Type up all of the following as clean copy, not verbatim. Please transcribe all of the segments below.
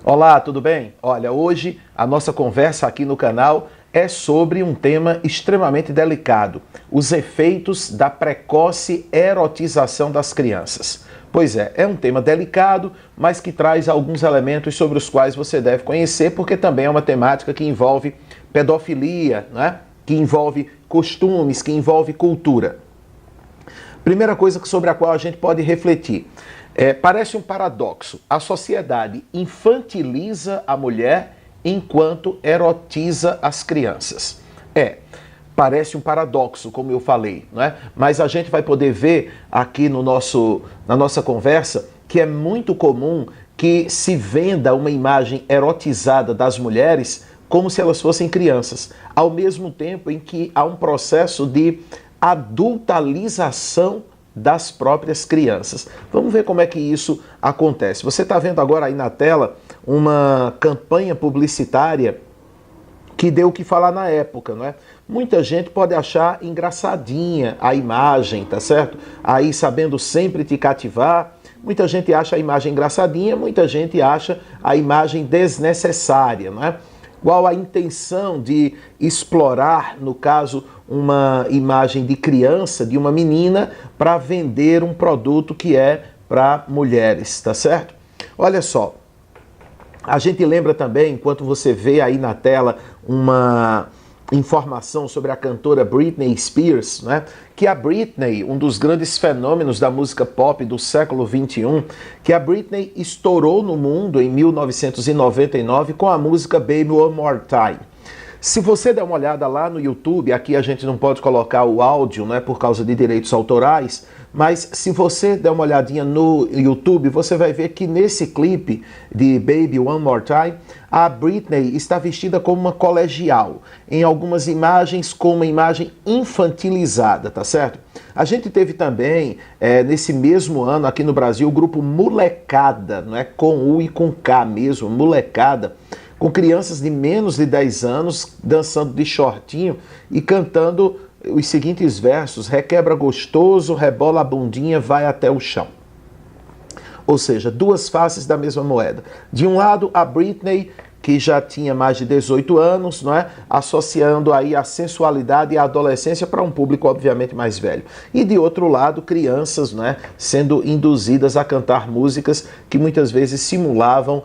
Olá, tudo bem? Olha, hoje a nossa conversa aqui no canal é sobre um tema extremamente delicado, os efeitos da precoce erotização das crianças. Pois é um tema delicado, mas que traz alguns elementos sobre os quais você deve conhecer, porque também é uma temática que envolve pedofilia, né? Que envolve costumes, que envolve cultura. Primeira coisa sobre a qual a gente pode refletir. Parece um paradoxo. A sociedade infantiliza a mulher enquanto erotiza as crianças. Parece um paradoxo, como eu falei, não é? Mas a gente vai poder ver aqui na nossa conversa que é muito comum que se venda uma imagem erotizada das mulheres como se elas fossem crianças, ao mesmo tempo em que há um processo de adultalização das próprias crianças. Vamos ver como é que isso acontece. Você está vendo agora aí na tela uma campanha publicitária que deu o que falar na época, não é? Muita gente pode achar engraçadinha a imagem, tá certo? Aí sabendo sempre te cativar. Muita gente acha a imagem engraçadinha, muita gente acha a imagem desnecessária, não é? Qual a intenção de explorar, no caso, uma imagem de criança, de uma menina, para vender um produto que é para mulheres, tá certo? Olha só, a gente lembra também, enquanto você vê aí na tela uma informação sobre a cantora Britney Spears, né? Que a Britney, um dos grandes fenômenos da música pop do século XXI, que a Britney estourou no mundo em 1999 com a música Baby One More Time. Se você der uma olhada lá no YouTube, aqui a gente não pode colocar o áudio, né, por causa de direitos autorais, mas se você der uma olhadinha no YouTube, você vai ver que nesse clipe de Baby One More Time, a Britney está vestida como uma colegial, em algumas imagens com uma imagem infantilizada, tá certo? A gente teve também, nesse mesmo ano aqui no Brasil, o grupo Molecada, não é? Com U e com K mesmo, Molecada, com crianças de menos de 10 anos dançando de shortinho e cantando os seguintes versos: requebra gostoso, rebola a bundinha, vai até o chão. Ou seja, duas faces da mesma moeda. De um lado, a Britney, que já tinha mais de 18 anos, não é? Associando aí a sensualidade e a adolescência para um público obviamente mais velho. E de outro lado, crianças, não é? Sendo induzidas a cantar músicas que muitas vezes simulavam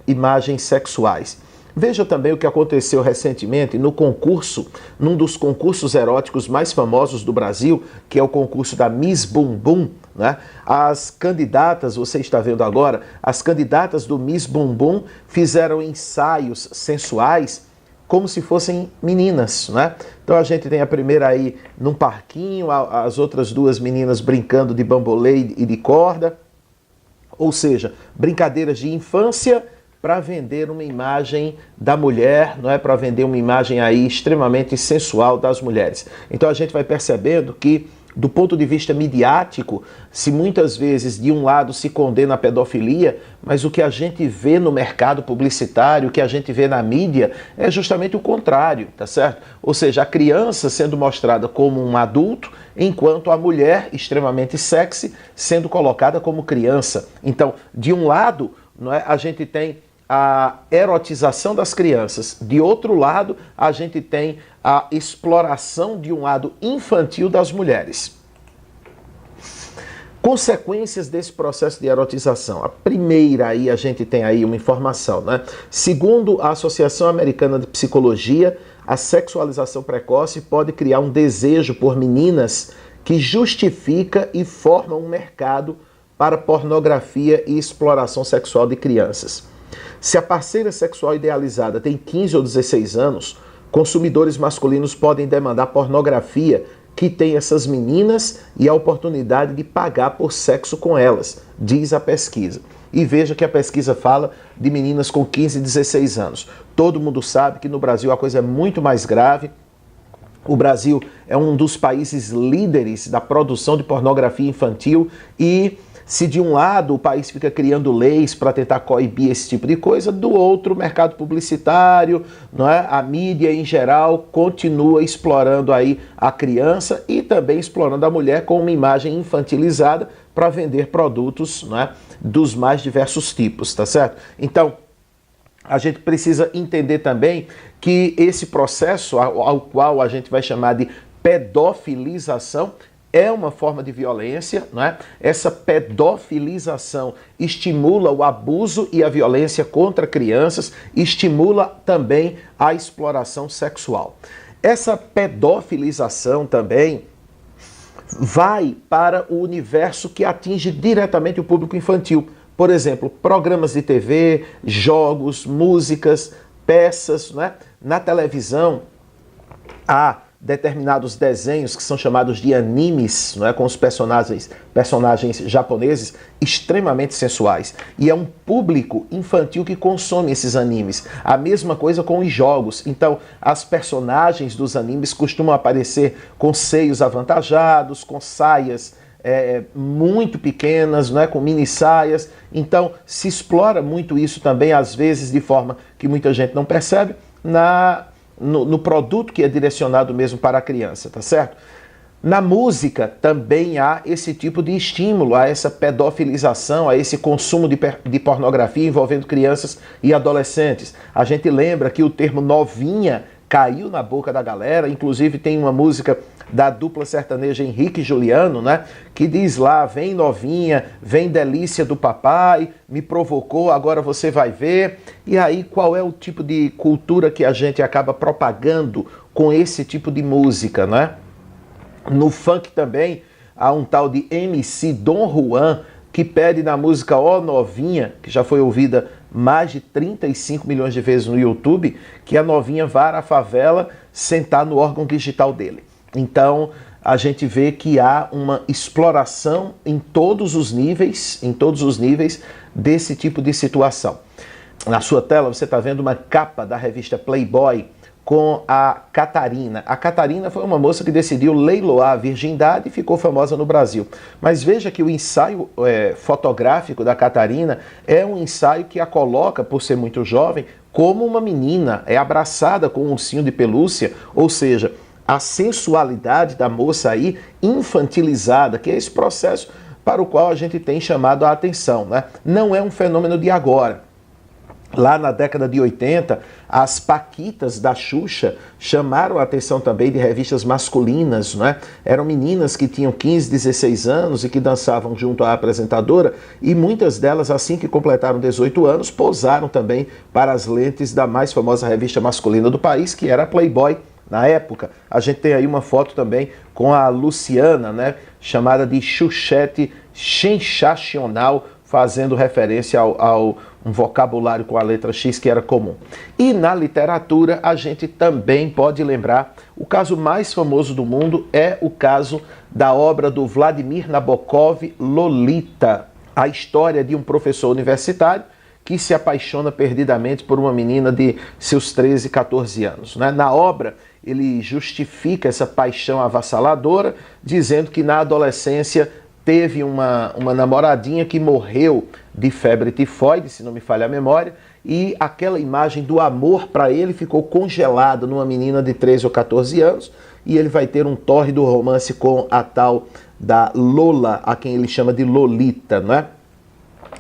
imagens sexuais. Veja também o que aconteceu recentemente no concurso, num dos concursos eróticos mais famosos do Brasil, que é o concurso da Miss Bumbum, né? As candidatas, você está vendo agora, as candidatas do Miss Bumbum fizeram ensaios sensuais como se fossem meninas, né? Então a gente tem a primeira aí num parquinho, as outras duas meninas brincando de bambolê e de corda, ou seja, brincadeiras de infância para vender uma imagem da mulher, não é? Para vender uma imagem aí extremamente sensual das mulheres. Então a gente vai percebendo que, do ponto de vista midiático, se muitas vezes de um lado se condena a pedofilia, mas o que a gente vê no mercado publicitário, o que a gente vê na mídia, é justamente o contrário, tá certo? Ou seja, a criança sendo mostrada como um adulto, enquanto a mulher, extremamente sexy, sendo colocada como criança. Então, de um lado, não é, a gente tem a erotização das crianças. De outro lado, a gente tem a exploração de um lado infantil das mulheres. Consequências desse processo de erotização. A primeira aí, a gente tem aí uma informação, né? Segundo a Associação Americana de Psicologia, a sexualização precoce pode criar um desejo por meninas que justifica e forma um mercado para pornografia e exploração sexual de crianças. Se a parceira sexual idealizada tem 15 ou 16 anos, consumidores masculinos podem demandar pornografia que tem essas meninas e a oportunidade de pagar por sexo com elas, diz a pesquisa. E veja que a pesquisa fala de meninas com 15 e 16 anos. Todo mundo sabe que no Brasil a coisa é muito mais grave. O Brasil é um dos países líderes da produção de pornografia infantil e se de um lado o país fica criando leis para tentar coibir esse tipo de coisa, do outro o mercado publicitário, não é? A mídia em geral continua explorando aí a criança e também explorando a mulher com uma imagem infantilizada para vender produtos, né, dos mais diversos tipos, tá certo? Então, a gente precisa entender também que esse processo, ao qual a gente vai chamar de pedofilização, é uma forma de violência, né? Essa pedofilização estimula o abuso e a violência contra crianças, estimula também a exploração sexual. Essa pedofilização também vai para o universo que atinge diretamente o público infantil. Por exemplo, programas de TV, jogos, músicas, peças, né? Na televisão há determinados desenhos que são chamados de animes, não é, com os personagens japoneses extremamente sensuais. E é um público infantil que consome esses animes. A mesma coisa com os jogos. Então, as personagens dos animes costumam aparecer com seios avantajados, com saias muito pequenas, não é, com mini saias. Então, se explora muito isso também, às vezes de forma que muita gente não percebe, no produto que é direcionado mesmo para a criança, tá certo? Na música também há esse tipo de estímulo, a essa pedofilização, a esse consumo de pornografia envolvendo crianças e adolescentes. A gente lembra que o termo novinha caiu na boca da galera, inclusive tem uma música da dupla sertaneja Henrique e Juliano, né, que diz lá, vem novinha, vem delícia do papai, me provocou, agora você vai ver. E aí, qual é o tipo de cultura que a gente acaba propagando com esse tipo de música, né? No funk também há um tal de MC Dom Juan, que pede na música Ó Novinha, que já foi ouvida mais de 35 milhões de vezes no YouTube, que a novinha vá à favela sentar no órgão digital dele. Então, a gente vê que há uma exploração em todos os níveis desse tipo de situação. Na sua tela você está vendo uma capa da revista Playboy com a Catarina. A Catarina foi uma moça que decidiu leiloar a virgindade e ficou famosa no Brasil. Mas veja que o ensaio fotográfico da Catarina é um ensaio que a coloca, por ser muito jovem, como uma menina, é abraçada com um ursinho de pelúcia, ou seja, a sensualidade da moça aí infantilizada, que é esse processo para o qual a gente tem chamado a atenção, né? Não é um fenômeno de agora. Lá na década de 80, as paquitas da Xuxa chamaram a atenção também de revistas masculinas, né? Eram meninas que tinham 15, 16 anos e que dançavam junto à apresentadora, e muitas delas, assim que completaram 18 anos, posaram também para as lentes da mais famosa revista masculina do país, que era a Playboy. Na época, a gente tem aí uma foto também com a Luciana, né, chamada de Xuxete sensacional, fazendo referência ao um vocabulário com a letra X que era comum. E na literatura, a gente também pode lembrar, o caso mais famoso do mundo é o caso da obra do Vladimir Nabokov, Lolita, a história de um professor universitário que se apaixona perdidamente por uma menina de seus 13, 14 anos. Né? Na obra, ele justifica essa paixão avassaladora, dizendo que na adolescência teve uma namoradinha que morreu de febre tifoide, se não me falha a memória, e aquela imagem do amor para ele ficou congelada numa menina de 13 ou 14 anos, e ele vai ter um tórrido romance com a tal da Lola, a quem ele chama de Lolita, né?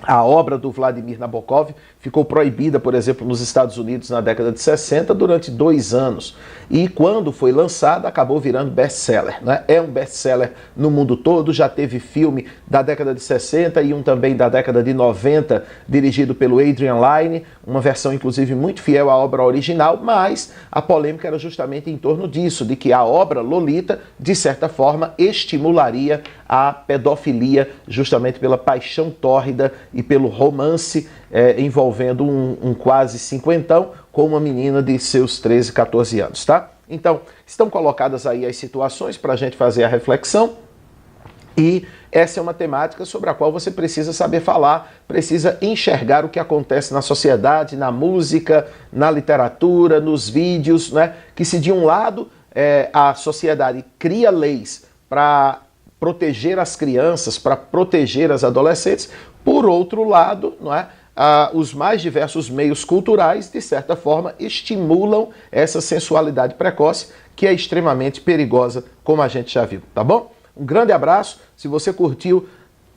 A obra do Vladimir Nabokov ficou proibida, por exemplo, nos Estados Unidos na década de 60 durante 2 anos. E quando foi lançada, acabou virando best-seller, né? É um best-seller no mundo todo, já teve filme da década de 60 e um também da década de 90, dirigido pelo Adrian Lyne, uma versão inclusive muito fiel à obra original, mas a polêmica era justamente em torno disso, de que a obra Lolita, de certa forma, estimularia a pedofilia justamente pela paixão tórrida e pelo romance envolvendo um quase cinquentão com uma menina de seus 13, 14 anos, tá? Então, estão colocadas aí as situações para a gente fazer a reflexão, e essa é uma temática sobre a qual você precisa saber falar, precisa enxergar o que acontece na sociedade, na música, na literatura, nos vídeos, né? Que se de um lado a sociedade cria leis para proteger as crianças, para proteger as adolescentes, por outro lado, não é? Os mais diversos meios culturais, de certa forma, estimulam essa sensualidade precoce, que é extremamente perigosa, como a gente já viu, tá bom? Um grande abraço, se você curtiu,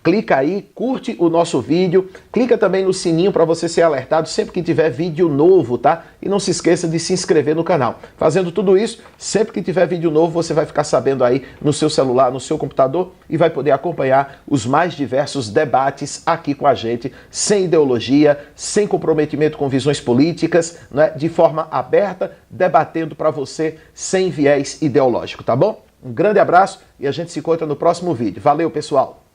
clica aí, curte o nosso vídeo, clica também no sininho para você ser alertado sempre que tiver vídeo novo, tá? E não se esqueça de se inscrever no canal. Fazendo tudo isso, sempre que tiver vídeo novo, você vai ficar sabendo aí no seu celular, no seu computador e vai poder acompanhar os mais diversos debates aqui com a gente, sem ideologia, sem comprometimento com visões políticas, né? De forma aberta, debatendo para você sem viés ideológico, tá bom? Um grande abraço e a gente se encontra no próximo vídeo. Valeu, pessoal!